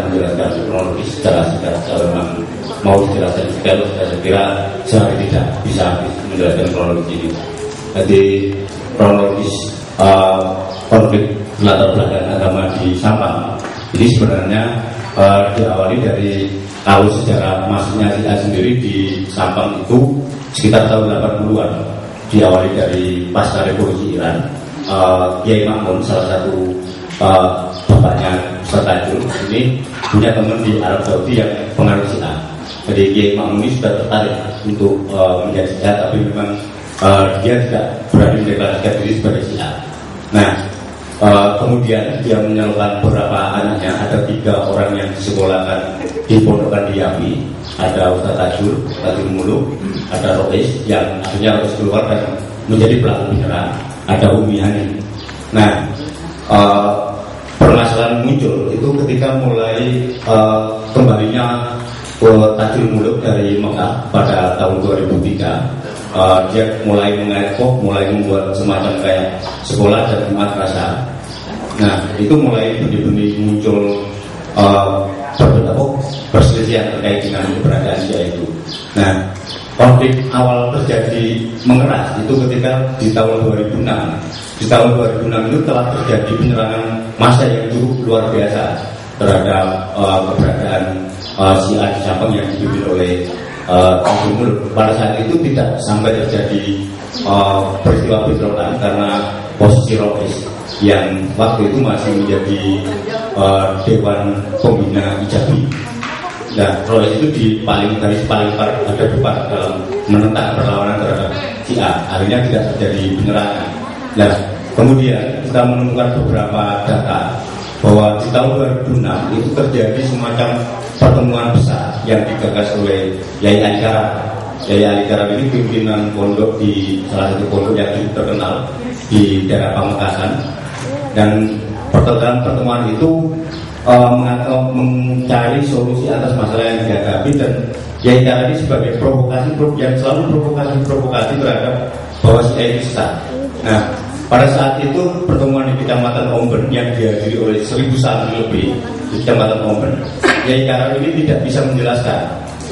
menjelaskan kronologis secara singkat. Kalau memang mau dijelaskan detail, saya kira sehari tidak bisa menjelaskan kronologis ini. Jadi kronologis konflik latar belakang agama di Sampang ini sebenarnya diawali dari kalau sejarah masuknya Syiah sendiri di Sampang itu sekitar tahun 80-an, diawali dari pasca revolusi Iran. Kiai Makmun, salah satu bapaknya Ustaz Tajul, ini punya teman di Arab Saudi yang pengaruh Syiah. Jadi Kiai Makmun ini sudah tertarik untuk menjadi Syiah, tapi memang dia tidak berani mendeklarasikan diri sebagai Syiah. Nah, kemudian dia menyalurkan beberapa anaknya, ada 3 orang yang disekolahkan di pondokan di Yapi. Ada Ustaz Tajul Muluk, ada Rois yang akhirnya harus keluar dan menjadi pelaku penyerang, ada Umi Hani. Nah, permasalahan muncul itu ketika mulai kembalinya Tajul Muluk dari Mekah pada tahun 2003. Dia mulai mengekoh, mulai membuat semacam kayak sekolah dan madrasah. Nah, itu mulai benih-benih muncul perselisihan terkait dengan keberadaan Syiah itu. Nah, konflik awal terjadi mengeras itu ketika di tahun 2006. Di tahun 2006 itu telah terjadi penyerangan massa yang cukup luar biasa terhadap keberadaan Syiah di Sampang yang dipimpin oleh Tajul Muluk. Pada saat itu tidak sampai terjadi peristiwa bentrokan karena posisi Rois yang waktu itu masih menjadi Dewan Pembina Ijabi. Nah, Rois itu di garis paling ada depan dalam menentang perlawanan terhadap Syiah. Akhirnya tidak terjadi penyerangan. Nah, kemudian kita menemukan beberapa data bahwa di tahun 2006 itu terjadi semacam pertemuan besar yang digagas oleh Yai Ali Karam. Yai Ali Karam ini pimpinan pondok di salah satu pondok yang cukup terkenal di daerah Pamekasan. Dan pertemuan itu mencari solusi atas masalah yang dihadapi, dan Yai Karam ini sebagai provokasi yang selalu provokasi terhadap bahwa Syiah itu sesat. Nah, pada saat itu pertemuan di Kecamatan Omben yang dihadiri oleh 1000 santri lebih di Kecamatan Omben, Yai Karam ini tidak bisa menjelaskan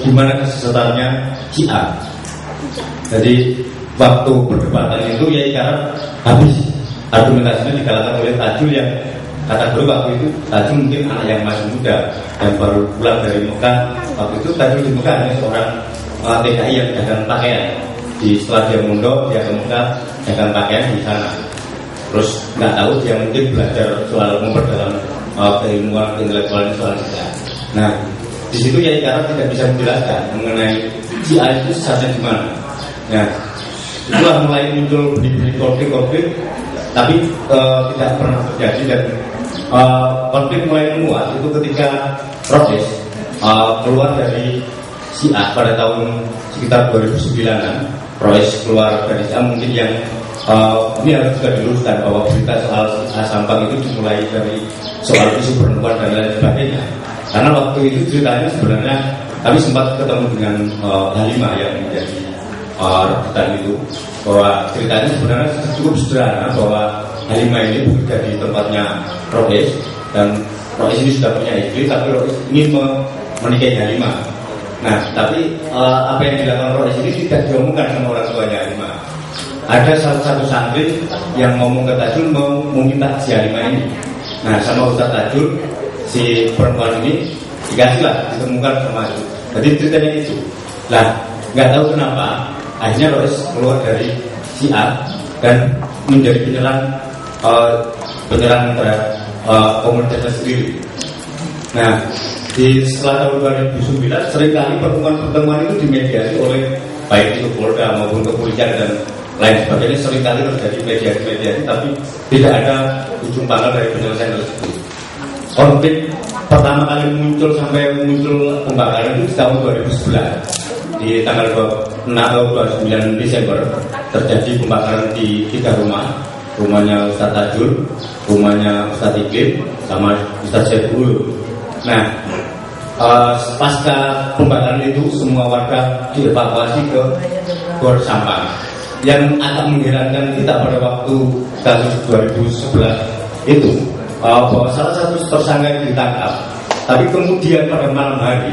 gimana kesesatannya Syiah. Jadi waktu perdebatan itu Yai Karam habis argumentasinya dikalahkan oleh Tajul yang kata dulu waktu itu Tajul mungkin anak yang masih muda dan baru pulang dari Mekah. Waktu itu Tajul di Mekah hanya seorang TKI yang dagang pakaian. Setelah dia mondok, dia ke Mekah dagang pakaian di sana. Terus nggak tahu dia mungkin belajar soal memperdalam keilmuan intelektual soal Syiah. Nah, di situ Yai Karam tidak bisa menjelaskan mengenai Syiah itu sesatnya di mana. Nah, itulah mulai muncul benih-benih konflik, tapi tidak pernah terjadi, dan konflik mulai menguat itu ketika Rois keluar dari Syiah pada tahun sekitar 2009-an. Rois keluar dari Syiah, mungkin yang ini harus juga diluruskan bahwa berita soal Syiah Sampang itu dimulai dari soal isu perempuan dan lain sebagainya. Karena waktu itu ceritanya sebenarnya kami sempat ketemu dengan Halimah yang menjadi rebutan itu, bahwa ceritanya sebenarnya cukup sederhana, bahwa Halimah ini bekerja di tempatnya Rois, dan Rois ini sudah punya istri, tapi Rois ingin menikahi Halimah. Nah, tapi apa yang dilakukan Rois ini tidak diomongkan sama orang tuanya Halimah. Ada salah satu santri yang ngomong ke Tajul mau meminta si Halimah ini. Nah, sama Ustaz Tajul, si perempuan ini dikasihlah, ditemukan sama itu. Jadi ceritanya itu. Nah, nggak tahu kenapa akhirnya Rois keluar dari Syiah dan menjadi penyerang terhadap komunitasnya sendiri. Nah, setelah tahun 2009 seringkali pertemuan-pertemuan itu dimediasi oleh baik itu Polda maupun kepolisian dan lain sebagainya. Seringkali terjadi mediasi-mediasi, tapi tidak ada ujung pangkal dari penyelesaian tersebut. Konflik pertama kali muncul sampai muncul pembakaran itu di tahun 2011. Di tanggal 29 Desember terjadi pembakaran di 3 rumah. Rumahnya Ustaz Tajul, rumahnya Ustaz Iklim, sama Ustaz Syedul. Nah, pasca pembakaran itu semua warga dievakuasi ke Gor Sampang. Yang agak mengherankan kita pada waktu kasus 2011 itu bahwa salah satu tersangka yang ditangkap Tapi kemudian pada malam hari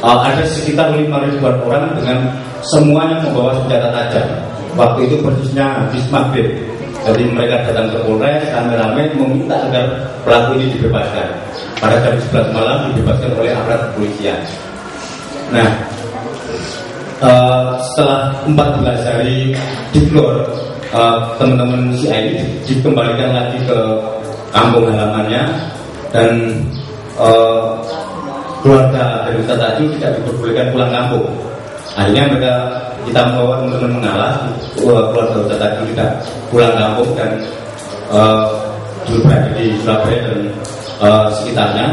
ada sekitar 5.000-an orang dengan semuanya membawa senjata tajam. Waktu itu persisnya habis maghrib. Jadi mereka datang ke Polres rame-rame meminta agar pelaku ini dibebaskan. Pada jam 11 malam dibebaskan oleh aparat kepolisian. Nah, setelah 14 hari diklor, teman-teman CI ini dikembalikan lagi ke kampung halamannya dan keluarga dari Ustadz Tajul tidak diperbolehkan pulang kampung. Akhirnya kita membawa teman-teman mengalah, keluarga Ustadz Tajul tidak pulang kampung dan berada di Surabaya dan sekitarnya.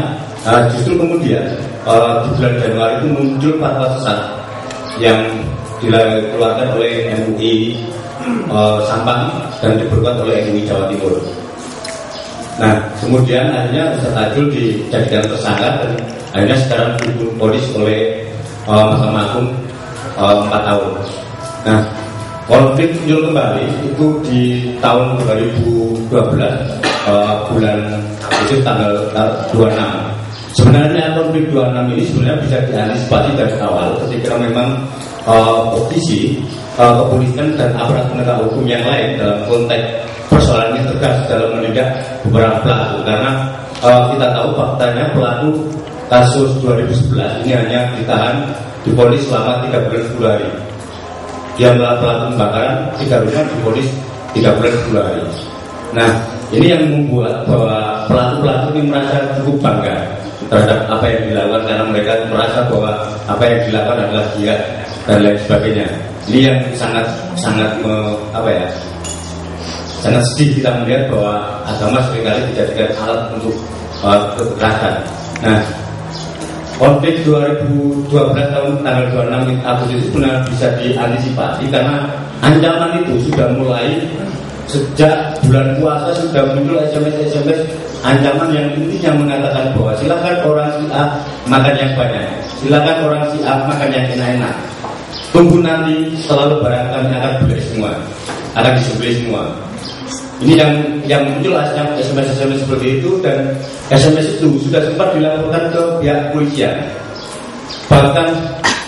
Justru kemudian di bulan Januari itu muncul fatwa sesat yang dikeluarkan oleh MUI Sampang dan diperkuat oleh MUI Jawa Timur. Nah, kemudian akhirnya Ustadz Tajul dijadikan tersangka dan akhirnya sekarang diponis oleh Mahkamah Agung 4 tahun. Nah, konflik muncul kembali itu di tahun 2012 bulan Agustus tanggal 26. Sebenarnya konflik 26 ini sebenarnya bisa diantisipasi dari awal ketika memang posisi kepolisian dan aparat penegak hukum yang lain dalam konteks persoalannya tegas dalam menindak beberapa pelaku. Karena kita tahu faktanya pelaku kasus 2011 ini hanya ditahan diponis selama 3 bulan 10 hari. Dia melakukan pelaku pembakaran 3 rumah diponis 3 bulan 10 hari. Nah, ini yang membuat bahwa pelaku-pelaku ini merasa cukup bangga terhadap apa yang dilakukan karena mereka merasa bahwa apa yang dilakukan adalah jihad dan lain sebagainya. Ini yang sangat sangat sedih kita melihat bahwa agama seringkali dijadikan alat untuk kekerasan. Nah, konflik 2012 tahun tanggal 26 Agustus itu benar bisa diantisipasi karena ancaman itu sudah mulai sejak bulan puasa. Sudah muncul SMS ancaman yang intinya mengatakan bahwa silakan orang si A makan yang banyak, silakan orang si A makan yang enak-enak. Tunggu nanti setelah lebaran kami akan beli semua, akan disembelih semua. Ini yang muncul SMS seperti itu, dan SMS itu sudah sempat dilaporkan ke pihak kepolisian. Bahkan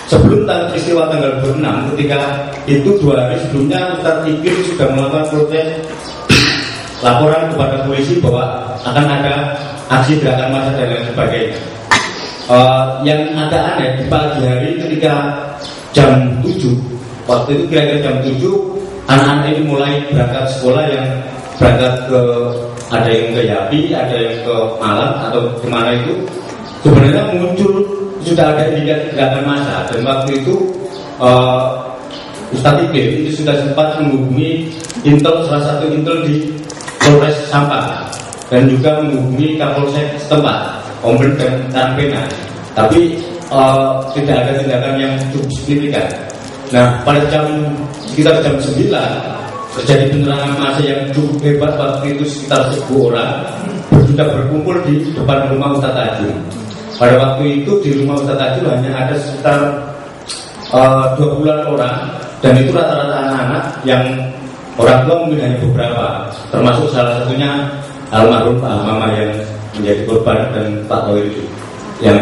sebelum peristiwa tanggal 26, ketika itu 2 hari sebelumnya Ustadz Ikir sudah melakukan protes laporan kepada polisi bahwa akan ada aksi gerakan massa dan lain sebagainya. Yang agak aneh di pagi hari ketika jam 7, waktu itu kira-kira jam 7 anak-anak ini mulai berangkat sekolah, yang berangkat ke, ada yang ke Yapi, ada yang ke Malang atau kemana itu. Sebenarnya muncul sudah ada indikasi gerakan massa, dan waktu itu Ustadz Ikir itu sudah sempat menghubungi intel, salah satu intel di Polres Sampang, dan juga menghubungi Kapolsek setempat, Omben dan Tarpena. Tapi tidak ada tindakan yang cukup signifikan. Nah, pada sekitar jam 9 terjadi penyerangan massa yang cukup hebat. Waktu itu sekitar 1000 orang sudah berkumpul di depan rumah Ustadz Tajul. Pada waktu itu di rumah Ustadz Tajul hanya ada sekitar 20-an orang, dan itu rata-rata anak-anak yang orang tua mungkin hanya beberapa, termasuk salah satunya almarhum Pak Mama yang menjadi korban, dan Pak Toir itu yang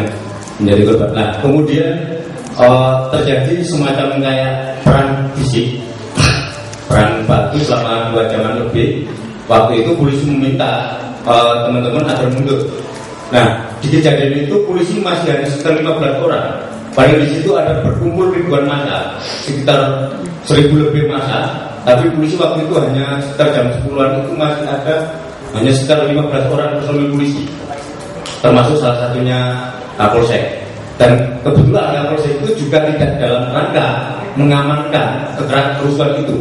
menjadi korban. Nah, kemudian terjadi semacam kayak perang fisik, perang batu selama 2 jaman lebih. Waktu itu polisi meminta teman-teman agar mundur. Nah, di kejadian itu polisi masih hanya sekitar 15 orang. Padahal di situ ada berkumpul ribuan massa, sekitar 1000 lebih massa. Tapi polisi waktu itu hanya sekitar jam 10-an itu masih ada hanya sekitar 15 orang personil polisi, termasuk salah satunya Kapolsek. Dan kebetulan Kapolsek itu juga tidak dalam rangka mengamankan kerusuhan itu,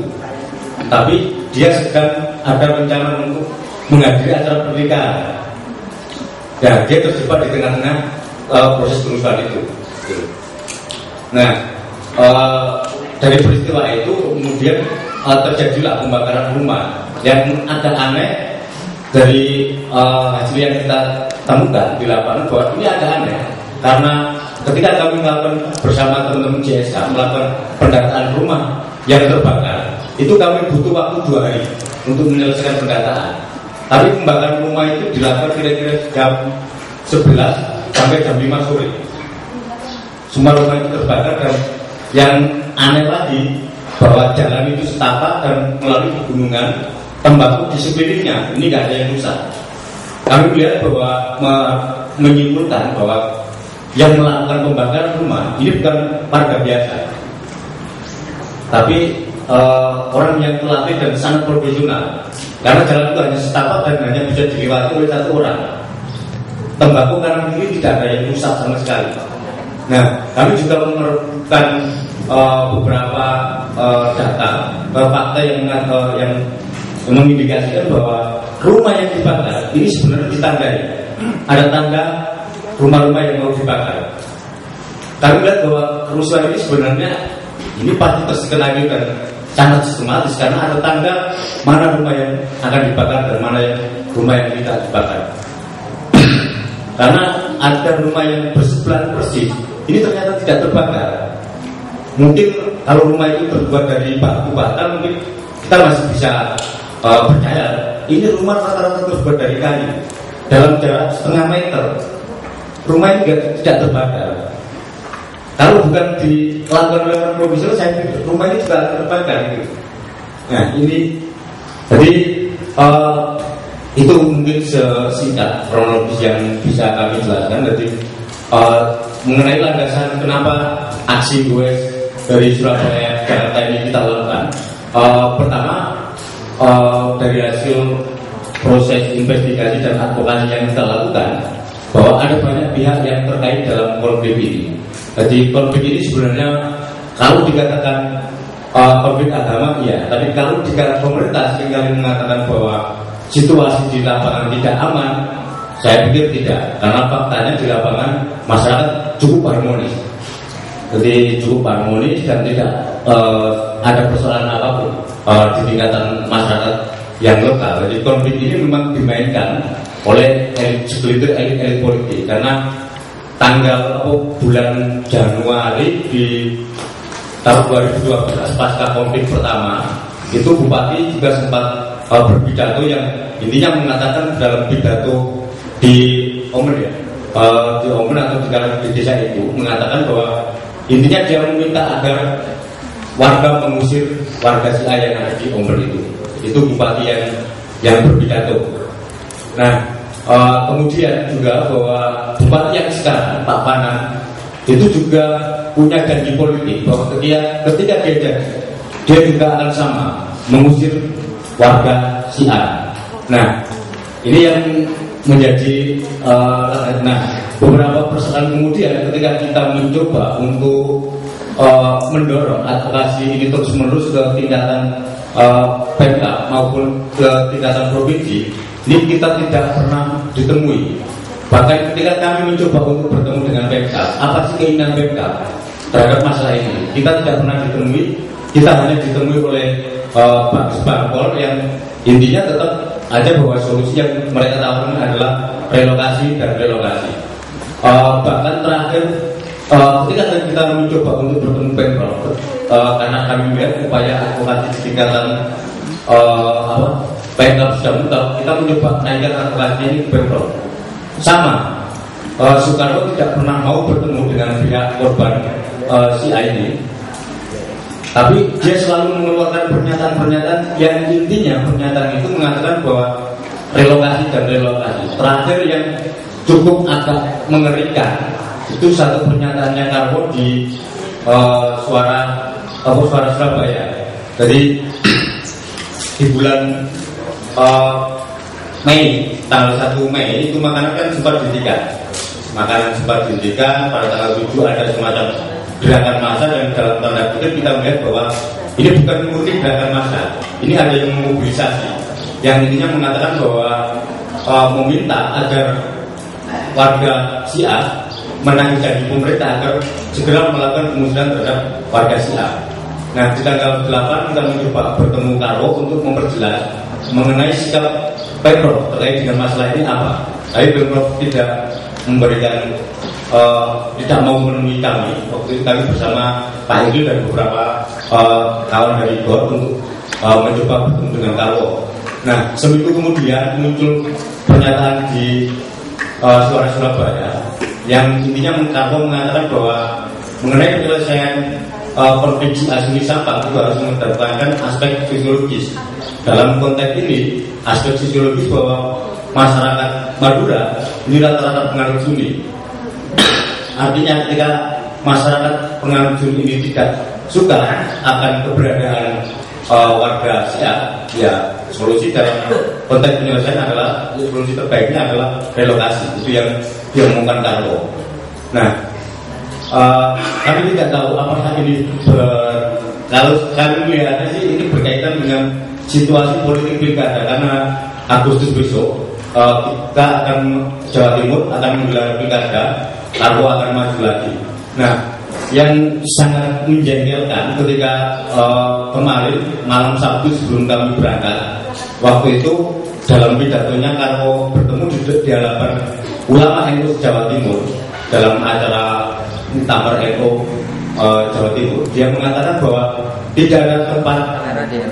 tapi dia sedang ada rencana untuk menghadiri acara pernikahan. Ya, dia terjebak di tengah-tengah proses kerusuhan itu. Nah, dari peristiwa itu kemudian terjadilah pembakaran rumah. Yang agak aneh dari hasil yang kita temukan di lapangan bahwa ini agak aneh, karena ketika kami melakukan bersama teman-teman JSK melakukan pendataan rumah yang terbakar, itu kami butuh waktu 2 hari untuk menyelesaikan pendataan. Tapi pembakaran rumah itu dilakukan kira-kira jam 11 sampai jam 5 sore. Semua rumah itu terbakar, dan yang aneh lagi bahwa jalan itu setapak dan melalui pegunungan, tembakau di sekelilingnya ini nggak ada yang rusak. Kami melihat bahwa menyimpulkan bahwa yang melakukan pembakaran rumah ini bukan warga biasa, tapi orang yang terlatih dan sangat profesional. Karena jalan itu hanya setapak dan hanya bisa dilewati oleh satu orang. Tembakau kanan kiri tidak ada yang rusak sama sekali. Nah, kami juga memerlukan beberapa data, fakta yang mengindikasikan bahwa rumah yang dibakar ini sebenarnya ditandai. Ada tanda rumah-rumah yang mau dibakar. Kami lihat bahwa kerusuhan ini sebenarnya ini pasti tersekali dan sangat sistematis, karena ada tanda mana rumah yang akan dibakar dan mana yang rumah yang tidak dibakar. Karena ada rumah yang bersebelahan persis, ini ternyata tidak terbakar. Mungkin kalau rumah itu terbuat dari batu bata, mungkin kita masih bisa percaya. Ini rumah rata-rata terbuat dari kayu dalam jarak setengah meter. Rumah ini tidak terbakar. Kalau bukan dilakukan oleh orang profesional, saya pikir rumah ini juga terbakar gitu. Nah ini, jadi itu mungkin sesingkat kronologis yang bisa kami jelaskan. Jadi mengenai landasan kenapa aksi gue dari Surabaya Jakarta ini kita lakukan. Pertama, dari hasil proses investigasi dan advokasi yang kita lakukan, bahwa ada banyak pihak yang terkait dalam konflik ini. Jadi konflik ini sebenarnya kalau dikatakan konflik agama, iya, tapi kalau dikatakan pemerintah seringkali mengatakan bahwa situasi di lapangan tidak aman, saya pikir tidak, karena faktanya di lapangan masyarakat cukup harmonis. Jadi cukup harmonis dan tidak ada persoalan apapun di tingkatan masyarakat yang lokal. Jadi konflik ini memang dimainkan oleh segelintir elit politik, karena tanggal bulan Januari di tahun 2012 pasca konflik pertama itu Bupati juga sempat berpidato yang intinya mengatakan dalam pidato di Omen ya, di Omen atau di desa itu mengatakan bahwa intinya dia meminta agar warga mengusir warga Sia yang ada di Omen itu. Itu Bupati yang berpidato. Nah, kemudian juga bahwa Bupati yang sekarang Pak Panan itu juga punya janji politik bahwa ketika dia juga akan sama mengusir warga Sia. Nah, ini yang menjadi beberapa persoalan kemudian ketika kita mencoba untuk mendorong advokasi ini terus menerus ke tingkatan Pemda maupun ke tingkatan provinsi, ini kita tidak pernah ditemui. Bahkan ketika kami mencoba untuk bertemu dengan Pemda, apa sih keinginan Pemda terhadap masalah ini, kita tidak pernah ditemui. Kita hanya ditemui oleh Pak Bangpol yang intinya tetap aja bahwa solusi yang mereka tawarkan adalah relokasi dan relokasi. Bahkan terakhir ketika kita mencoba untuk bertemu Pemprov, karena kami melihat upaya advokasi di tingkatan Pemprov sudah mentok, kita mencoba naikkan advokasi ini ke Pemprov. Sama, Soekarno tidak pernah mau bertemu dengan pihak korban Sia ini, tapi dia selalu mengeluarkan pernyataan-pernyataan yang intinya pernyataan itu mengatakan bahwa relokasi dan relokasi. Terakhir yang cukup agak mengerikan itu satu pernyataannya Karwo di suara Surabaya. Jadi di bulan Mei, tanggal 1 Mei itu makanan kan sempat dihentikan. Makanan sempat dihentikan, pada tanggal 7 ada semacam gerakan massa, dan dalam tanda kutip kita melihat bahwa ini bukan murni gerakan massa. Ini ada yang memobilisasi, yang intinya mengatakan bahwa meminta agar warga Sia menagih janji pemerintah agar segera melakukan pengusiran terhadap warga Sia. Nah, di tanggal 8 kita mencoba bertemu Karwo untuk memperjelas mengenai sikap Pemprov terkait dengan masalah ini apa. Tapi Pemprov tidak memberikan, tidak mau menemui kami. Waktu itu kami bersama Pak Idil dan beberapa kawan dari GOR untuk mencoba bertemu dengan Karwo. Nah, seminggu kemudian muncul pernyataan di Suara Surabaya yang intinya mengatakan bahwa mengenai penyelesaian konflik asli Sabang itu harus mengedepankan aspek fisiologis. Dalam konteks ini, aspek fisiologis bahwa masyarakat Madura ini rata-rata penganut Sunni. Artinya ketika masyarakat penganut Sunni ini tidak suka akan keberadaan warga Syiah, ya solusi dalam konteks penyelesaian adalah solusi terbaiknya adalah relokasi. Itu yang diomongkan Karlo. Nah, kami tidak tahu apakah ini kalau kami melihatnya sih ini berkaitan dengan situasi politik pilkada, karena Agustus besok kita akan Jawa Timur akan menggelar pilkada, lalu akan maju lagi. Nah, yang sangat menjengkelkan ketika kemarin malam Sabtu sebelum kami berangkat, waktu itu dalam pidatonya Karlo bertemu di hadapan ulama NU Jawa Timur dalam acara Muktamar NU Jawa Timur, dia mengatakan bahwa tidak ada tempat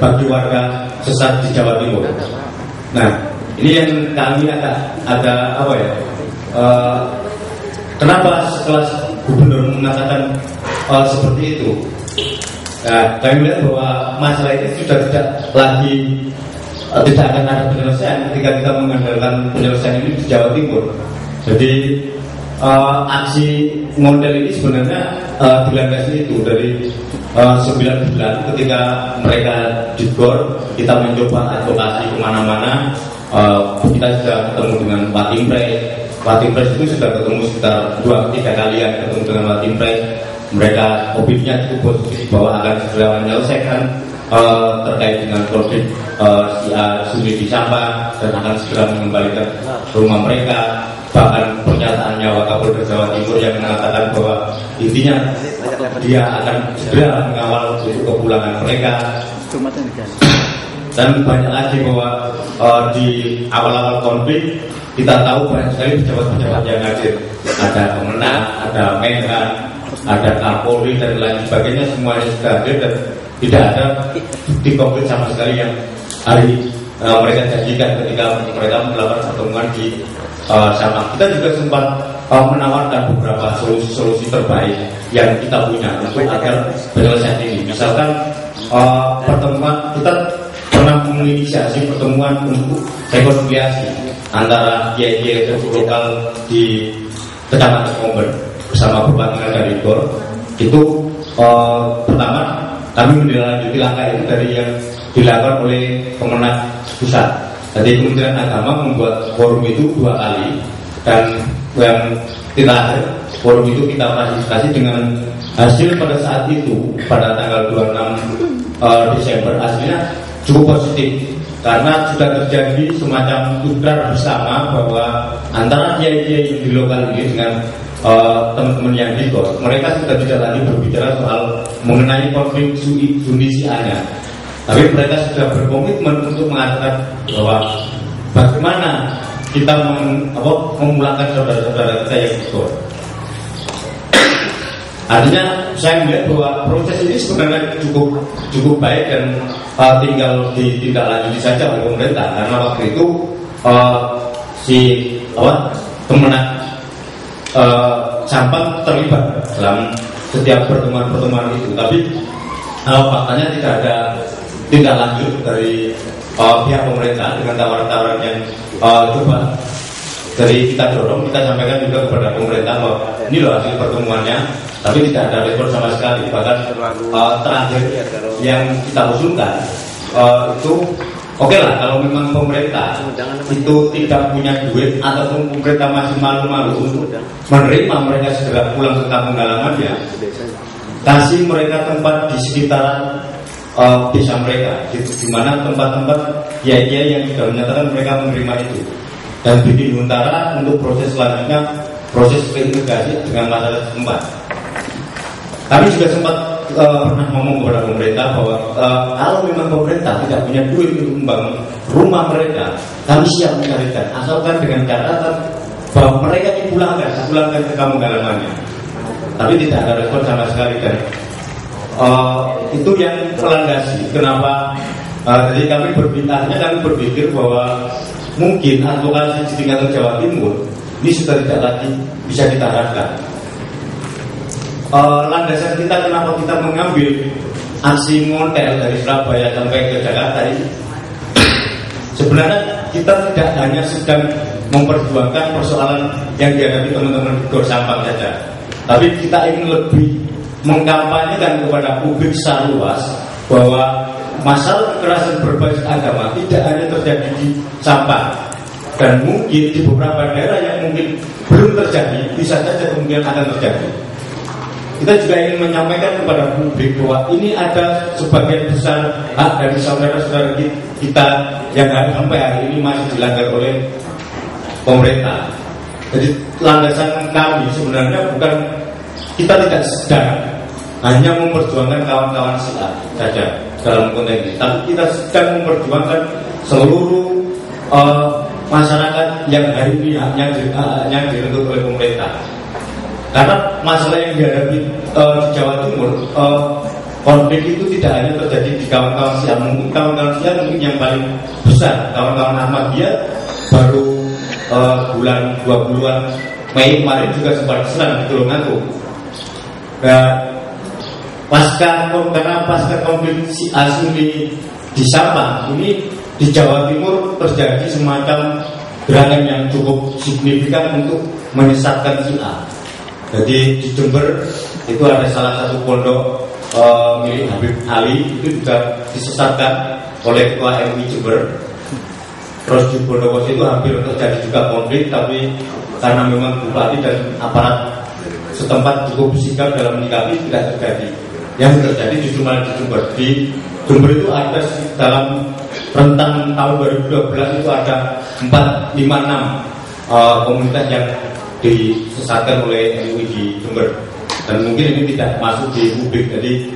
bagi warga sesat di Jawa Timur. Nah, ini yang kami ada apa ya? Kenapa sekelas gubernur mengatakan seperti itu? Nah, kami melihat bahwa masalah ini sudah tidak lagi tidak akan ada penyelesaian ketika kita mengandalkan penyelesaian ini di Jawa Timur. Jadi aksi model ini sebenarnya dilandasi itu dari 9 bulan ketika mereka di GOR, kita mencoba advokasi kemana-mana. Kita sudah ketemu dengan Pak Timpres itu sudah ketemu sekitar 2-3 kalian ketemu dengan Pak Timpres. Mereka opininya cukup positif bahwa akan segera menyelesaikan terkait dengan konflik Sunni di Sabang dan akan segera mengembalikan rumah mereka. Bahkan pernyataannya Wakapolda Jawa Timur yang mengatakan bahwa intinya dia akan segera mengawal untuk kepulangan mereka. Dan banyak lagi bahwa di awal-awal konflik kita tahu banyak sekali pejabat-pejabat yang hadir. Ada Kemenang, ada Menhan, ada Kapolri dan lain sebagainya, semuanya sudah hadir dan tidak ada bukti konflik sama sekali yang hari mereka janjikan ketika mereka melakukan pertemuan di Sabang. Kita juga sempat menawarkan beberapa solusi terbaik yang kita punya untuk agar penyelesaian ini. Misalkan pertemuan kita pernah menginisiasi pertemuan untuk rekonsiliasi antara kiai-kiai lokal di Kecamatan Komber bersama Bapak dari GOR. Itu pertama kami menindaklanjuti langkah itu dari yang dilakukan oleh Kemenak Pusat. Jadi Kementerian Agama membuat forum itu 2 kali, dan yang terakhir forum itu kita klasifikasi dengan hasil pada saat itu pada tanggal 26 Desember hasilnya cukup positif karena sudah terjadi semacam tukar bersama bahwa antara kiai-kiai di lokal ini dengan teman-teman yang di GOR, mereka sudah tidak lagi berbicara soal mengenai konflik Sunni Syiahnya. Tapi mereka sudah berkomitmen untuk mengatakan bahwa bagaimana kita memulangkan saudara-saudara kita yang di. Artinya saya melihat bahwa proses ini sebenarnya cukup baik dan tinggal ditindaklanjuti saja oleh pemerintah, karena waktu itu Kemenak Sampang terlibat dalam setiap pertemuan itu, tapi faktanya tidak ada tindak lanjut dari pihak pemerintah dengan tawaran-tawaran yang coba dari kita dorong, kita sampaikan juga kepada pemerintah bahwa ini loh hasil pertemuannya, tapi tidak ada respon sama sekali. Bahkan terakhir yang kita usulkan itu oke lah kalau memang pemerintah itu tidak punya duit ataupun pemerintah masih malu-malu untuk menerima mereka segera pulang ke kampung halamannya, kasih mereka tempat di sekitaran desa mereka, di mana tempat-tempat kiai-kiai yang sudah menyatakan mereka menerima itu, dan bikin huntara untuk proses selanjutnya, proses reintegrasi dengan masyarakat setempat. Kami juga sempat pernah ngomong kepada pemerintah bahwa kalau memang pemerintah tidak punya duit untuk membangun rumah mereka, kami siap mencarikan, asalkan dengan catatan bahwa mereka dipulangkan ke kampung halamannya. Tapi tidak ada respon sama sekali, dan itu yang melandasi kenapa jadi kami berpikir bahwa mungkin advokasi di tingkat Jawa Timur ini sudah tidak lagi bisa kita harapkan. Landasan kita kenapa kita mengambil aksi ngontel dari Surabaya sampai ke Jakarta ini, sebenarnya kita tidak hanya sedang memperjuangkan persoalan yang dihadapi teman-teman di Gor Sampang saja, tapi kita ingin lebih mengkampanyekan kepada publik secara luas bahwa masalah kekerasan berbasis agama tidak hanya terjadi di Sampang, dan mungkin di beberapa daerah yang mungkin belum terjadi, bisa saja kemungkinan akan terjadi. Kita juga ingin menyampaikan kepada publik bahwa ini ada sebagian besar hak dari saudara-saudara kita yang sampai hari ini masih dilanggar oleh pemerintah. Jadi landasan kami sebenarnya bukan, kita tidak sedang hanya memperjuangkan kawan-kawan Syiah saja dalam konteks ini, tapi kita sedang memperjuangkan seluruh masyarakat yang hari ini yang direntut oleh pemerintah. Karena masalah yang dihadapi di Jawa Timur, konflik itu tidak hanya terjadi di kawan-kawan Syiah, mungkin kawan-kawan Syiah mungkin yang paling besar, kawan-kawan Ahmadiyah baru bulan 20-an Mei kemarin juga sempat diserang di Tulungagung. Karena pasca konflik Syiah Sunni di Sampang ini, di Jawa Timur terjadi semacam gerakan yang cukup signifikan untuk menyesatkan Syiah. Jadi di Jember itu ada salah satu pondok milik Habib Ali, itu juga disesatkan oleh Ketua MUI Jember. Terus di Bondowoso itu hampir terjadi juga konflik, tapi karena memang bupati dan aparat setempat cukup sigap dalam menyikapi, tidak terjadi. Yang terjadi justru malah di Jember. Di Jember itu ada dalam rentang tahun 2012 itu ada 4, 5, 6 komunitas yang disesatkan oleh MUI di Jember, dan mungkin ini tidak masuk di publik. Jadi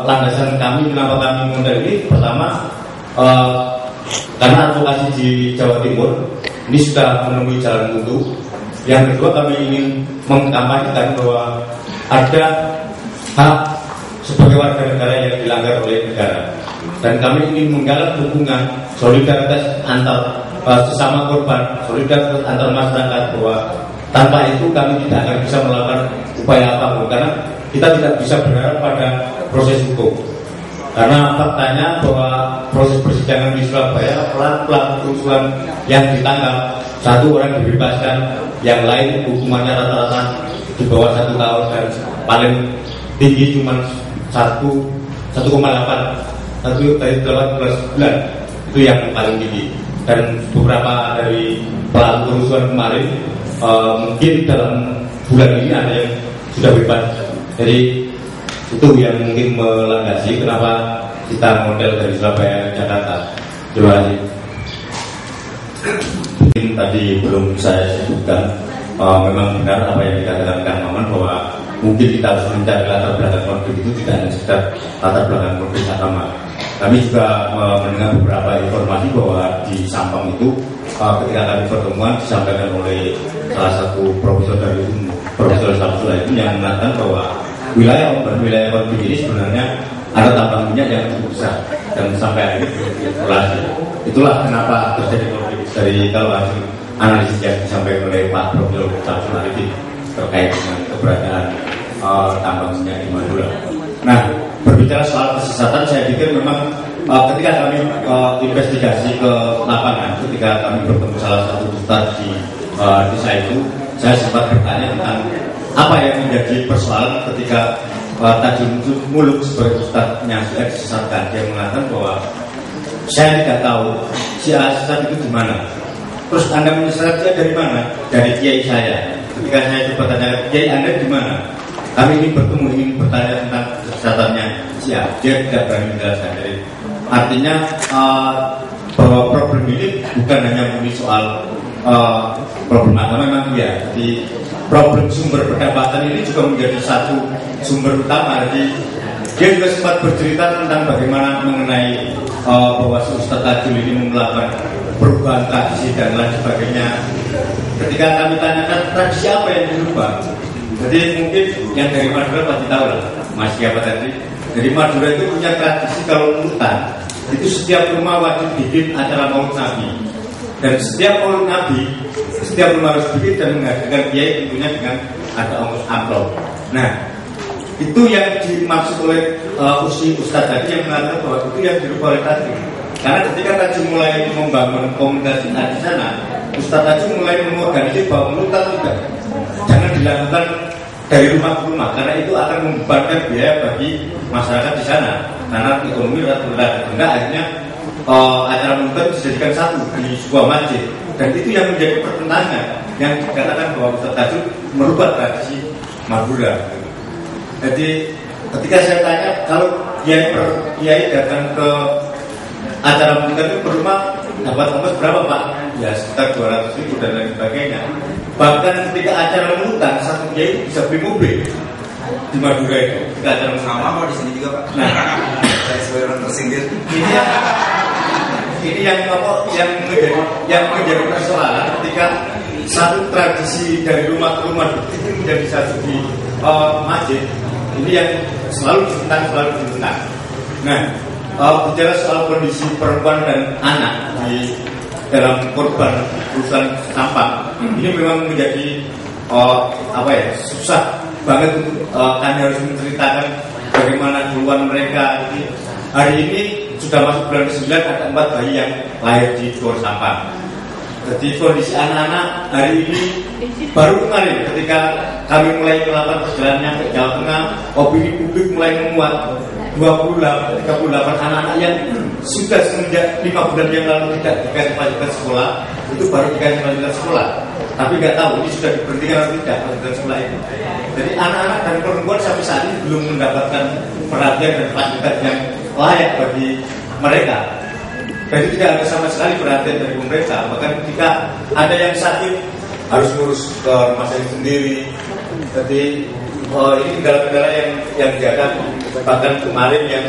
landasan kami kenapa kami model ini, pertama karena advokasi di Jawa Timur ini sudah menemui jalan buntu. Yang kedua, kami ingin mengkampanyekan bahwa ada hak sebagai warga negara yang dilanggar oleh negara, dan kami ingin menggalak dukungan solidaritas antar sesama korban, solidaritas antar masyarakat, bahwa tanpa itu kami tidak akan bisa melakukan upaya apapun, karena kita tidak bisa berharap pada proses hukum. Karena faktanya bahwa proses persidangan di Surabaya, pelaku kerusuhan yang ditangkap, satu orang dibebaskan, yang lain hukumannya rata-rata di bawah 1 tahun, dan paling tinggi cuma 1,8 dari 18 bulan, itu yang paling tinggi. Dan beberapa dari pelaku kerusuhan kemarin mungkin dalam bulan ini ada yang sudah bebas. Jadi itu yang mungkin melandasi kenapa kita model dari Surabaya Jakarta. Terima kasih. Mungkin tadi belum saya sebutkan, memang benar apa yang dikatakan Kang Maman, bahwa mungkin kita harus mencari latar belakang konflik itu tidak hanya sekedar latar belakang konflik agama. Kami juga mendengar beberapa informasi bahwa di Sampang itu ketika kami pertemuan disampaikan oleh salah satu profesor dari Profesor Samsul itu yang mengatakan bahwa wilayah konflik ini sebenarnya ada tambang minyak yang cukup besar, dan sampai hari ini belum dieksplorasi. Itulah kenapa terjadi konflik. Dari kalau hasil analisis yang disampaikan oleh Pak Profesor Samsul itu terkait dengan keberadaan tambang minyak di Madura. Nah, berbicara soal kesesatan, saya pikir memang ketika kami investigasi ke lapangan, ketika kami bertemu salah satu ustadz di desa itu, saya sempat bertanya tentang apa yang menjadi persoalan ketika Tajul Muluk sebagai ustadznya sudah disesatkan. Dia mengatakan bahwa saya tidak tahu si sesat itu di mana. Terus Anda menyesat dia dari mana? Dari kiai saya. Ketika saya coba tanya kiai Anda di mana? Kami ingin bertemu, ingin bertanya tentang kesesatannya Syiah. Dia tidak berani menjelaskan. Jadi artinya bahwa problem ini bukan hanya murni soal problem agama, memang ya. Jadi problem sumber pendapatan ini juga menjadi satu sumber utama. Jadi dia juga sempat bercerita tentang bagaimana mengenai bahwa Ustaz Tajul ini melakukan perubahan tradisi dan lain sebagainya. Ketika kami tanyakan tradisi apa yang dirubah, jadi mungkin yang dari Madura pasti tahu lah, Mas siapa tadi. Dari Madura itu punya tradisi kalau mulutan itu setiap rumah wajib bikin acara maulid Nabi. Dan setiap orang nabi, setiap rumah harus bikin dan menghadirkan kiai tentunya dengan ada ongkos amplop. Nah, itu yang dimaksud oleh Ustadz tadi yang mengatakan bahwa itu yang dirubah oleh Tajim. Karena ketika Tajim mulai membangun komunitas di sana, Ustadz Tajim mulai mengorganisir bahwa melutat juga jangan dilakukan dari rumah ke rumah, karena itu akan membebankan biaya bagi masyarakat di sana. Karena ekonomi rendah, akhirnya acara melutat dijadikan satu di sebuah masjid. Dan itu yang menjadi pertentangan yang dikatakan bahwa Ustadz Tajim merubah tradisi Madura. Jadi ketika saya tanya kalau kiai datang ke acara melutat itu per rumah dapat ongkos berapa Pak? Ya sekitar 200.000 dan lain sebagainya. Bahkan ketika acara melutat satu kiai bisa beli mobil di Madura itu. Ketika acara sama mau di sini juga Pak. Nah, saya sebagai orang tersindir. Ini yang menjadi persoalan ketika satu tradisi dari rumah ke rumah itu menjadi satu di masjid. Ini yang selalu ditentang. Nah, bicara soal kondisi perempuan dan anak di dalam korban perusahaan sampah, ini memang menjadi susah banget untuk kami harus menceritakan bagaimana keluhan mereka. Hari ini sudah masuk bulan ke-9, ada 4 bayi yang lahir di gor sampah. Jadi kondisi anak-anak hari ini baru kemarin ketika kami mulai melakukan perjalanan ke Jawa Tengah, opini publik mulai menguat 38 anak-anak yang sudah semenjak 5 bulan yang lalu tidak dikasih fasilitas sekolah, itu baru dikasih fasilitas sekolah. Tapi nggak tahu ini sudah diberhentikan atau tidak fasilitas sekolah itu. Jadi anak-anak dan perempuan sampai saat ini belum mendapatkan perhatian dan fasilitas yang layak bagi mereka. Jadi tidak ada sama sekali perhatian dari pemerintah. Bahkan ketika ada yang sakit harus ngurus ke rumah sakit sendiri. Jadi ini kendala-kendala yang dihadapi. Bahkan kemarin yang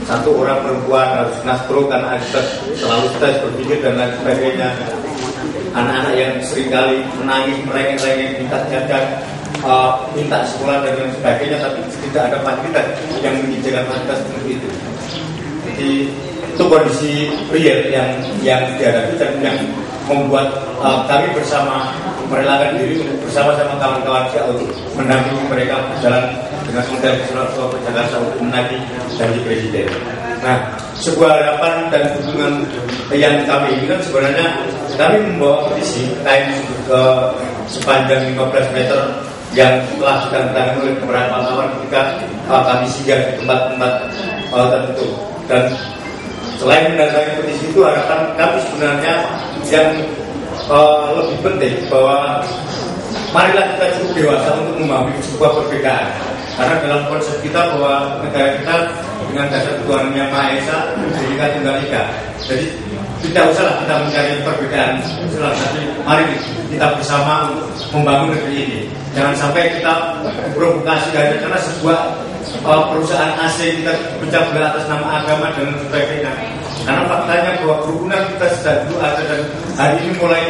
satu orang perempuan harus kena stroke karena selalu stres berpikir dan lain sebagainya. Anak-anak yang seringkali menangis, merengek-rengek, minta jajan, minta sekolah dan lain sebagainya, tapi tidak ada fasilitas yang menyediakan fasilitas seperti itu. Jadi itu kondisi real yang dihadapi dan yang membuat kami bersama merelakan diri untuk bersama-sama kawan-kawan untuk mendampingi mereka berjalan dengan model Jakarta untuk menagih janji presiden. Nah, sebuah harapan dan dukungan yang kami inginkan sebenarnya kami membawa petisi terkait ke sepanjang 15 meter yang telah ditandatangani oleh beberapa kawan ketika kami singgah di tempat-tempat tertentu. Dan selain mendatangi petisi itu, harapan kami sebenarnya yang lebih penting bahwa marilah kita cukup dewasa untuk memahami sebuah perbedaan. Karena dalam konsep kita bahwa negara kita dengan dasar Tuhan Yang Maha Esa Bhinneka Tunggal Ika. Jadi tidak usahlah kita mencari perbedaan. Tapi mari kita bersama membangun negeri ini. Jangan sampai kita provokasi karena sebuah perusahaan asing kita pecah belah atas nama agama dan sebagainya. Karena faktanya bahwa kerukunan kita sudah dulu ada dan hari ini mulai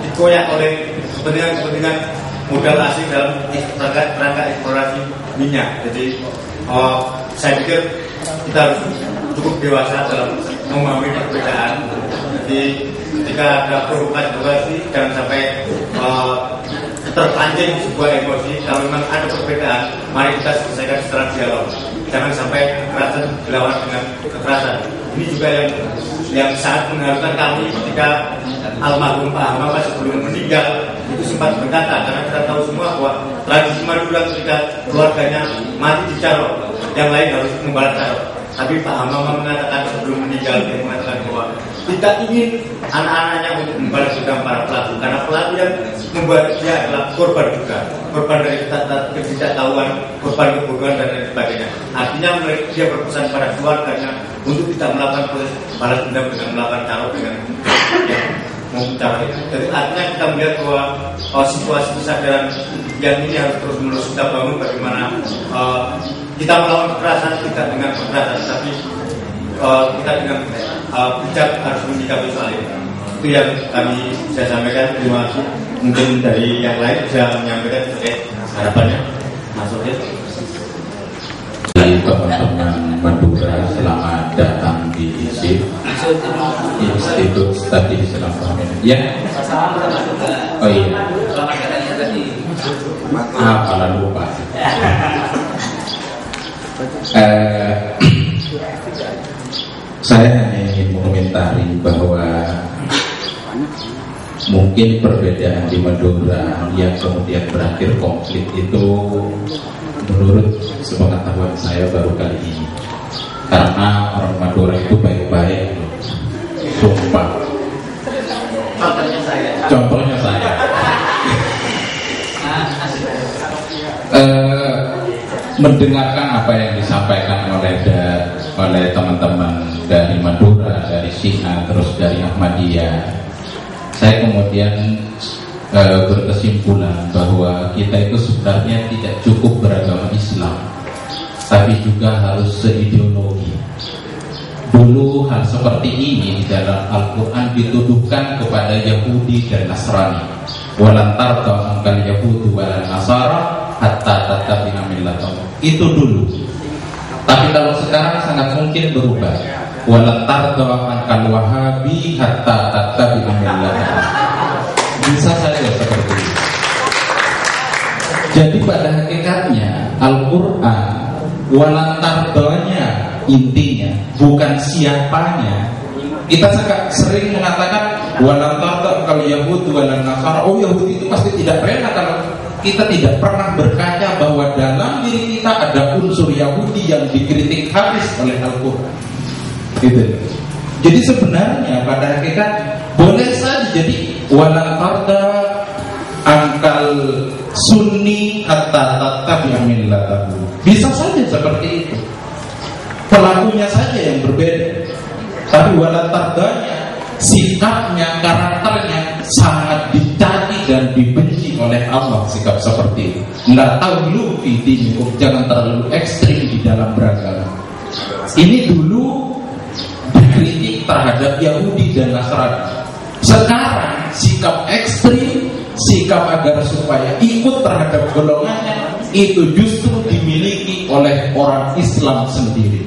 dikoyak oleh kepentingan modal asing dalam rangka eksplorasi minyak. Jadi saya pikir kita harus cukup dewasa dalam memahami perbedaan. Jadi ketika ada provokasi jangan sampai terpancing sebuah emosi. Kalau memang ada perbedaan, mari kita selesaikan secara dialog. Jangan sampai kekerasan dilawan dengan kekerasan. Ini juga yang sangat mengharuskan kami ketika almarhum Pak Hamama sebelum meninggal itu sempat berkata, karena kita tahu semua bahwa tradisi Madura ketika keluarganya mati dicaro, yang lain harus membalas caro. Tapi Pak Hamama mengatakan sebelum meninggal, dia mengatakan bahwa tidak ingin anak-anaknya untuk membalas dendam para pelaku, karena pelaku yang membuat dia adalah korban juga, korban dari ketidaktahuan, korban kebodohan dan lain sebagainya. Artinya dia berpesan pada keluarganya untuk tidak melakukan proses balas dendam dengan melakukan caro dengan jadi artinya kita melihat bahwa situasi kesadaran yang ini harus terus menerus kita bangun bagaimana kita melawan kekerasan tidak dengan kekerasan, tapi kita dengan bijak harus menyikapi soal ini. Itu yang kami saya sampaikan. Terima kasih. Mungkin dari yang lain bisa menyampaikan terkait harapannya. Masuknya. Dari teman-teman Madura, selamat datang di Institut Studi Islam Fahmi. Ya. Oh iya. Apalah lupa. Saya hanya ingin mengomentari bahwa mungkin perbedaan di Madura yang kemudian berakhir konflik itu menurut sepengetahuan saya baru kali ini. Karena orang Madura itu baik-baik, sumpah. Contohnya saya. Mendengarkan apa yang disampaikan oleh teman-teman dari Madura, dari Syiah, terus dari Ahmadiyah, saya kemudian berkesimpulan bahwa kita itu sebenarnya tidak cukup beragama Islam, tapi juga harus seideologi. Dulu hal seperti ini di dalam Al-Quran dituduhkan kepada Yahudi dan Nasrani. Walan tarda angkal Yahudi walan Nasara hatta tattabi'a millatahum. Itu dulu. Tapi kalau sekarang sangat mungkin berubah. Walan tarda angkal Wahabi hatta tattabi'a millatahum. Bisa saja seperti itu. Jadi pada hakikatnya Al-Quran walan tardanya intinya bukan siapanya. Kita sering mengatakan walan tarda kalau Yahudi walan Nasara. Oh, Yahudi itu pasti tidak rela kalau kita tidak pernah berkaca bahwa dalam diri kita ada unsur Yahudi yang dikritik habis oleh Al-Quran. Gitu. Jadi sebenarnya pada hakikat boleh saja jadi walan tarda angkal Sunni hatta tattabi'a millatahu. Bisa saja seperti itu. Pelakunya saja yang berbeda. Tapi walan tardanya, sikapnya, karakternya sangat dicaci dan dibenci oleh Allah. Sikap seperti itu. Nggak tahu lu fitinikum, jangan terlalu ekstrim di dalam beragama. Ini dulu dikritik terhadap Yahudi dan Nasrani. Sekarang sikap ekstrim, sikap agar supaya ikut terhadap golongannya, itu justru dimiliki oleh orang Islam sendiri.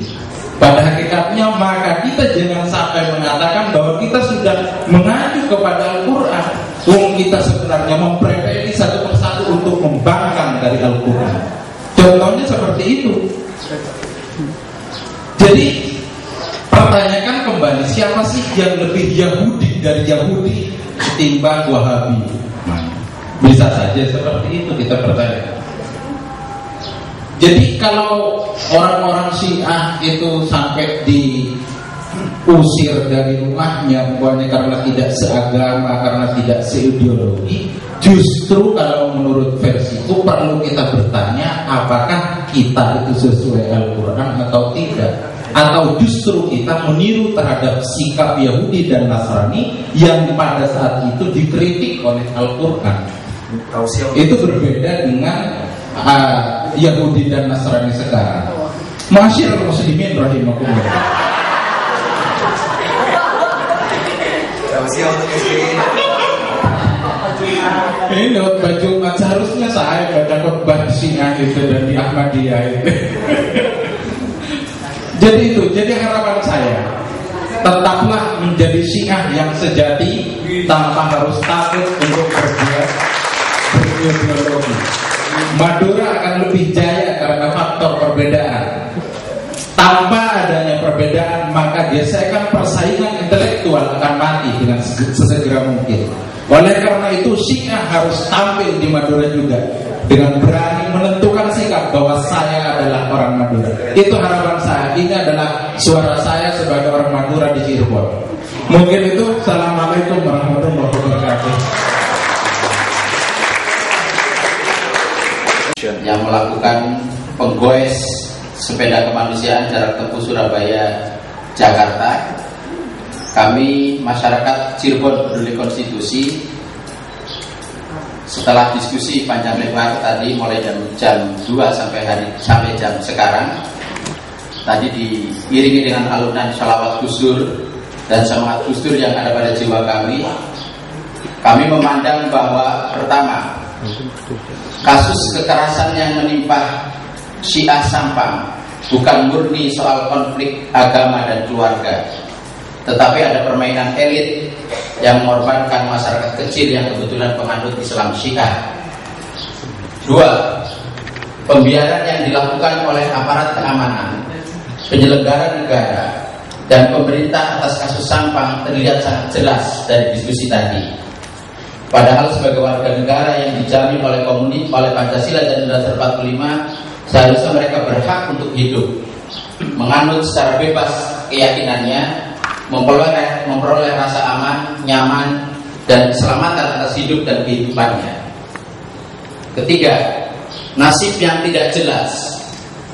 Pada hakikatnya maka kita jangan sampai mengatakan bahwa kita sudah mengacu kepada Al-Quran, wong kita sebenarnya mempreteli satu persatu untuk membangkang dari Al-Quran. Contohnya seperti itu. Jadi pertanyakan kembali, siapa sih yang lebih Yahudi dari Yahudi ketimbang Wahabi? Bisa saja seperti itu kita bertanya. Jadi kalau orang-orang Syiah itu sampai diusir dari rumahnya, bukannya karena tidak seagama, karena tidak seideologi, justru kalau menurut versi itu perlu kita bertanya, apakah kita itu sesuai Al-Quran atau tidak? Atau justru kita meniru terhadap sikap Yahudi dan Nasrani yang pada saat itu dikritik oleh Al-Quran. Itu berbeda dengan Yahudi dan Nasrani sekarang. Masyaallah muslimin rahimakumullah. Ini khutbah Jumat, seharusnya saya baca khutbah di Syiah itu dan di Ahmadiyah itu. Jadi harapan saya, tetaplah menjadi Syiah yang sejati tanpa harus takut untuk berbuat berideologi. Madura akan lebih jaya karena faktor perbedaan. Tanpa adanya perbedaan, maka biasakan persaingan intelektual akan mati dengan sesegera mungkin. Oleh karena itu Syiah harus tampil di Madura juga dengan berani menentukan sikap bahwa saya adalah orang Madura. Itu harapan saya. Ini adalah suara saya sebagai orang Madura di Cirebon. Mungkin itu. Assalamualaikum warahmatullahi wabarakatuh. Yang melakukan penggoes sepeda kemanusiaan jarak tempuh Surabaya Jakarta. Kami masyarakat Cirebon Peduli Konstitusi, setelah diskusi panjang lebar tadi mulai jam 2 sampai jam sekarang, tadi diiringi dengan alunan shalawat Gus Dur dan semangat Gus Dur yang ada pada jiwa kami memandang bahwa pertama, kasus kekerasan yang menimpa Syiah Sampang bukan murni soal konflik agama dan keluarga, tetapi ada permainan elit yang mengorbankan masyarakat kecil yang kebetulan penganut Islam Syiah. 2. Pembiaran yang dilakukan oleh aparat keamanan, penyelenggara negara, dan pemerintah atas kasus Sampang terlihat sangat jelas dari diskusi tadi. Padahal sebagai warga negara yang dijamin oleh Pancasila dan Undang-Undang 45, seharusnya mereka berhak untuk hidup, menganut secara bebas keyakinannya, memperoleh rasa aman, nyaman, dan keselamatan atas hidup dan kehidupannya. 3. Nasib yang tidak jelas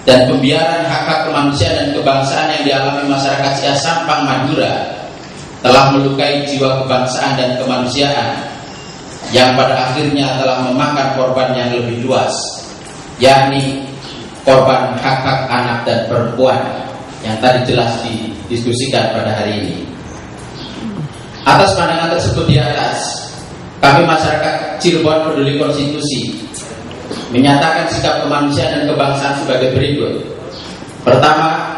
dan pembiaran hak-hak kemanusiaan dan kebangsaan yang dialami masyarakat Syiah Sampang Madura telah melukai jiwa kebangsaan dan kemanusiaan, yang pada akhirnya telah memakan korban yang lebih luas, yakni korban hak-hak anak dan perempuan yang tadi jelas didiskusikan pada hari ini. Atas pandangan tersebut di atas, kami masyarakat Cirebon Peduli Konstitusi menyatakan sikap kemanusiaan dan kebangsaan sebagai berikut. Pertama,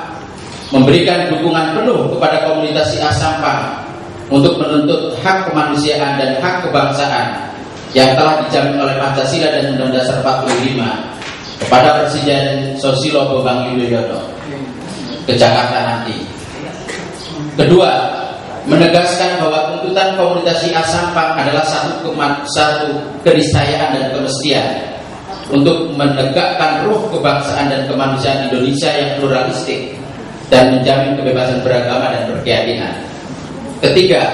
memberikan dukungan penuh kepada komunitas Syiah Sampang untuk menuntut hak kemanusiaan dan hak kebangsaan yang telah dijamin oleh Pancasila dan Undang-Undang Dasar 45 kepada Presiden Susilo Bambang Yudhoyono ke Jakarta nanti. Kedua, menegaskan bahwa tuntutan komunitas Syiah Sampang adalah satu keniscayaan dan kemestian untuk menegakkan ruh kebangsaan dan kemanusiaan Indonesia yang pluralistik dan menjamin kebebasan beragama dan berkeyakinan. Ketiga,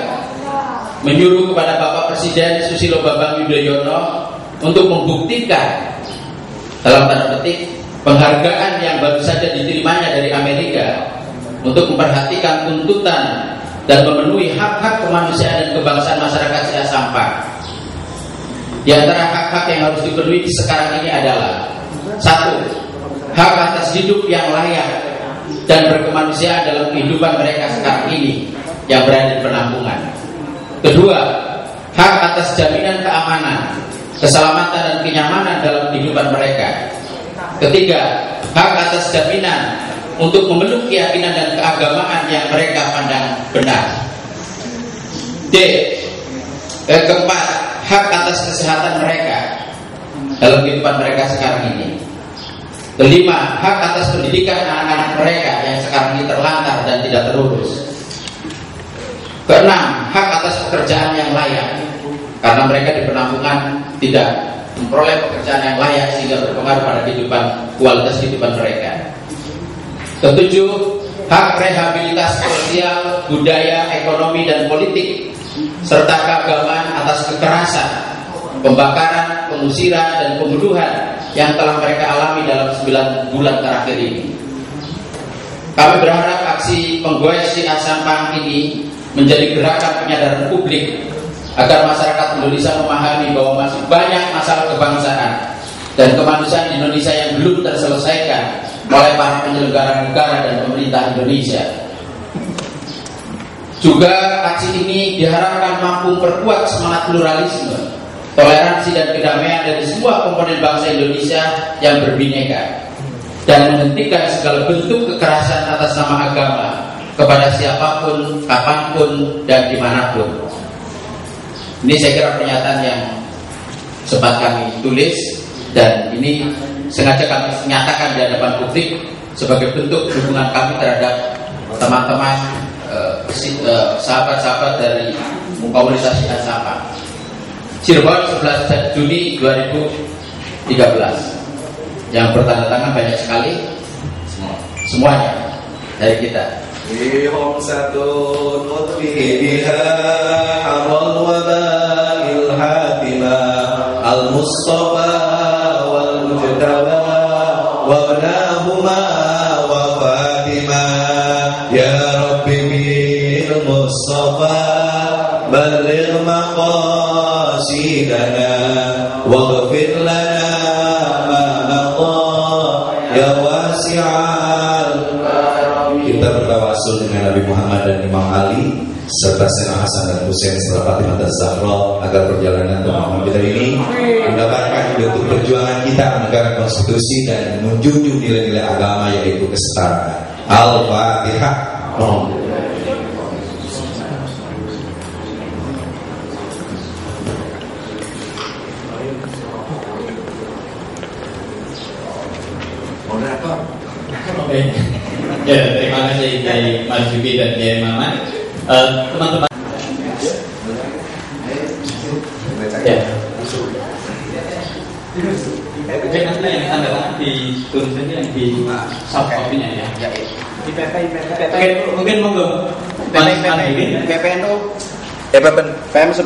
menyuruh kepada Bapak Presiden Susilo Bambang Yudhoyono untuk membuktikan dalam tanda petik penghargaan yang baru saja diterimanya dari Amerika untuk memperhatikan tuntutan dan memenuhi hak-hak kemanusiaan dan kebangsaan masyarakat Syiah Sampang. Di antara hak-hak yang harus dipenuhi sekarang ini adalah: 1. Hak atas hidup yang layak dan berkemanusiaan dalam kehidupan mereka sekarang ini yang berada di penampungan. 2. Hak atas jaminan keamanan, keselamatan dan kenyamanan dalam kehidupan mereka. 3. Hak atas jaminan untuk memeluk keyakinan dan keagamaan yang mereka pandang benar. Keempat, hak atas kesehatan mereka dalam kehidupan mereka sekarang ini. 5. Hak atas pendidikan anak-anak mereka yang sekarang ini terlantar dan tidak terurus. 6. Hak atas pekerjaan yang layak, karena mereka di penampungan tidak memperoleh pekerjaan yang layak sehingga berpengaruh pada kualitas kehidupan mereka. 7. Hak rehabilitasi sosial, budaya, ekonomi dan politik serta keagamaan atas kekerasan, pembakaran, pengusiran dan pembunuhan yang telah mereka alami dalam 9 bulan terakhir ini. Kami berharap aksi penggoyah Syiah Sampang ini menjadi gerakan penyadaran publik agar masyarakat Indonesia memahami bahwa masih banyak masalah kebangsaan dan kemanusiaan di Indonesia yang belum terselesaikan oleh para penyelenggara negara dan pemerintah Indonesia. Juga aksi ini diharapkan mampu memperkuat semangat pluralisme, toleransi dan kedamaian dari semua komponen bangsa Indonesia yang berbineka, dan menghentikan segala bentuk kekerasan atas nama agama kepada siapapun, kapanpun, dan dimanapun. Ini saya kira pernyataan yang sempat kami tulis, dan ini sengaja kami nyatakan di hadapan publik sebagai bentuk dukungan kami terhadap teman-teman sahabat-sahabat dari komunitas Syiah Sampang. Cirebon 11 Juni 2013. Yang bertanda tangan banyak sekali, semuanya dari kita. Bihum satu biha hamal wabail hatima al-mustafa wal mujtaba wa abnahuma wa fatima ya rabbi bil mustafa balligh maqasidana waghfir lana ma naqta ya wasi'al. Kita bertawasul dengan Nabi Muhammad dan Imam Ali serta Sayyidina Hasan dan Husain serta Fatimah dan Zahra agar perjalanan pembangunan kita ini mendapatkan bentuk perjuangan kita menegakkan konstitusi dan menjunjung nilai-nilai agama yaitu kesetaraan. Al-Fatihah. Oke. Ya, terima kasih Kiai Marzuki dan Kiai Maman. Teman-teman. Ya. Oke, nanti yang tanda tangan di tulis saja yang di soft copy-nya ya. Di PP. Oke, mungkin monggo. Mas Marzuki. PPNU. PM 11.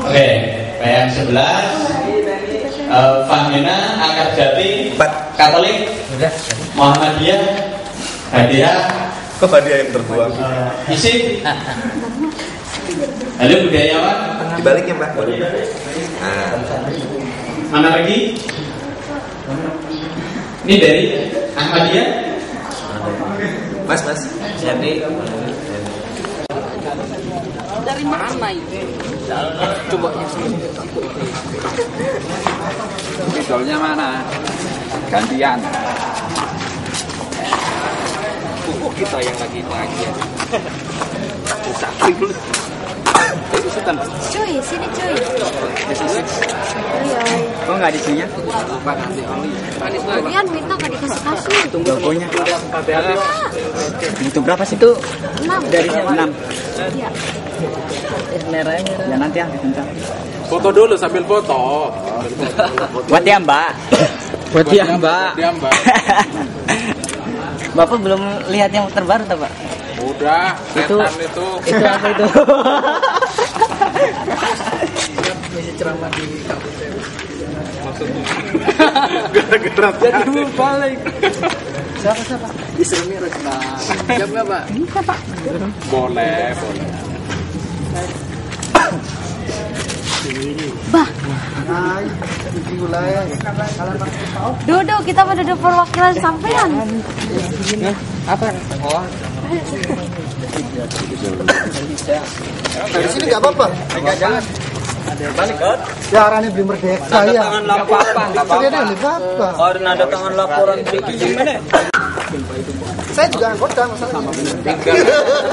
Oke, PM 11. Fahmina, Akar Jati, Katolik, Muhammadiyah, Hadiah. Kok hadiah yang terbuang? Isi. Halo budayawan. Dibaliknya Mbak. Mana lagi? Ini dari Ahmadiyah. Mas. Jadi dari mana itu? Coba pistolnya mana? Gantian. Kita yang lagi pengajian. Cuy, sini cuy. Kok nggak di sini? Lupa nanti oli. Kalian minta nggak dikasih-kasih. Logonya. Itu berapa sih? Itu 6. dari 6. Iya. Ya nanti yang diminta. Foto dulu sambil foto. Buat dia Mbak. Buat dia Mbak. Bapak belum lihat yang terbaru tak Pak? Udah, setan itu. Itu apa itu? Ceramah di kabupaten. Gara-gara jadi balik. Siapa? Ismi Rosna. Siap nggak Pak? Bisa Pak. Boleh. Bah. Duduk, kita mau duduk perwakilan sampean. Apa? Oh. Dari sini nggak apa-apa. Jangan. Balik kan? Ya arahnya belum merdeka ya. Tangan laporan, nggak Saya apa-apa. nggak apa-apa. Orang ada tangan laporan gimana? Saya juga anggota masalahnya.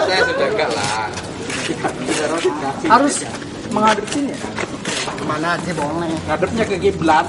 Saya sudah enggak lah. Harus menghadap sini. Kemana aja boleh. Ngadepnya ke kiblat,